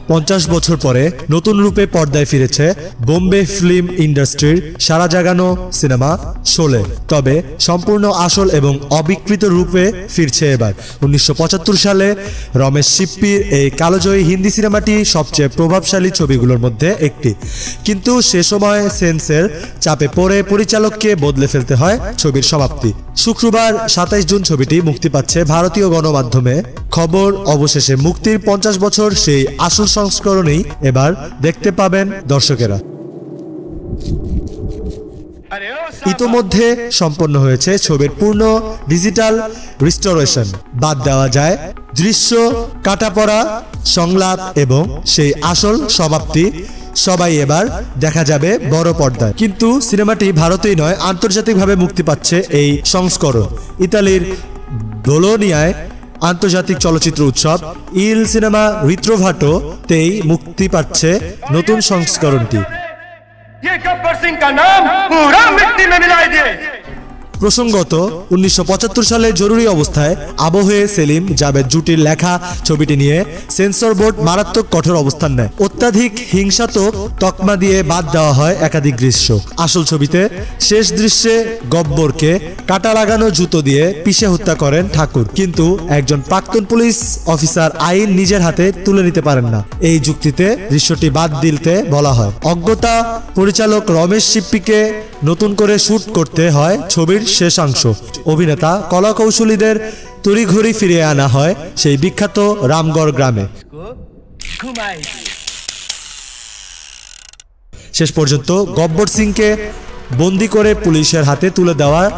50 বছর পরে নতুন রূপে পর্দায় ফিরেছে বোম্বে ফিল্ম ইন্ডাস্ট্রির সারা জাগানো সিনেমা শোলে। তবে সম্পূর্ণ আসল এবং অবিকৃত রূপে ফিরছে এবার। 1975 সালে রমেশ সিপ্পির এই কালোজয়ী হিন্দি সিনেমাটি সবচেয়ে প্রভাবশালী ছবিগুলোর মধ্যে একটি, কিন্তু সে সময় সেন্সের চাপে পড়ে পরিচালককে বদলে ফেলতে হয় ছবির সমাপ্তি। শুক্রবার 27 জুন ছবিটি মুক্তি পাচ্ছে ভারতীয় গণমাধ্যমে খবর। অবশেষে মুক্তির 50 বছর সেই আসল সংস্করণেই এবার দেখতে পাবেন দর্শকেরা। ইতোমধ্যে সম্পন্ন হয়েছে ছবির পূর্ণ ডিজিটাল রিস্টোরেশন। বাদ দেওয়া যায় দৃশ্য কাটা পড়া, সংলাপ এবং সেই আসল সমাপ্তি সবাই এবার দেখা যাবে বড় পর্দায়। কিন্তু সিনেমাটি ভারতেই নয়, আন্তর্জাতিকভাবে মুক্তি পাচ্ছে এই সংস্করণ। ইতালির বোলোনিয়ায় আন্তর্জাতিক চলচ্চিত্র উৎসব ইল সিনেমা রিত্রোভাটোতেই মুক্তি পাচ্ছে নতুন সংস্করণটি। প্রসঙ্গত 1975 সালে জরুরি অবস্থায় আবহে সেলিম জাভেদ জুটির লেখা ছবিটি নিয়ে সেন্সর বোর্ড মারাত্মক কঠোর অবস্থান নেয়। অত্যাধিক হিংসাত্মক তকমা দিয়ে বাদ দেওয়া হয় একাধিক দৃশ্য। আসল ছবিতে শেষ দৃশ্যে গব্বরকে কাটা লাগানো জুতো দিয়ে পিষে হত্যা করেন ঠাকুর, কিন্তু একজন প্রাক্তন পুলিশ অফিসার আইন নিজের হাতে তুলে নিতে পারেন না। এই যুক্তিতে দৃশ্যটি বাদ দিতে বলা হয়। অজ্ঞতা পরিচালক রমেশ সিপ্পিকে নতুন করে শুট করতে হয় ছবির শেষাংশ। অভিনেতা কলাকৌশলীদের তড়িঘড়ি ফিরিয়ে আনা হয় সেই বিখ্যাত রামগড় গ্রামে। শেষ পর্যন্ত গব্বর সিংকে বন্দি করে পুলিশের হাতে তুলে দেওয়ার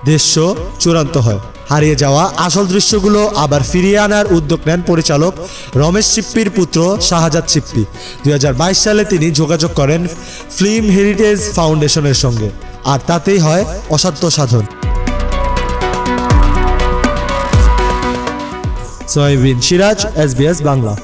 দৃশ্য চূড়ান্ত হয়। হারিয়ে যাওয়া আসল দৃশ্যগুলো আবার ফিরিয়ে আনার উদ্যোগ নেন পরিচালক রমেশ সিপ্পির পুত্র শাহজাদ সিপ্পি। 2022 সালে তিনি যোগাযোগ করেন ফিল্ম হেরিটেজ ফাউন্ডেশনের সঙ্গে, আর তাতেই হয় অসাধ্য সাধন। সোহাইবিন সিরাজ, SBS বাংলা।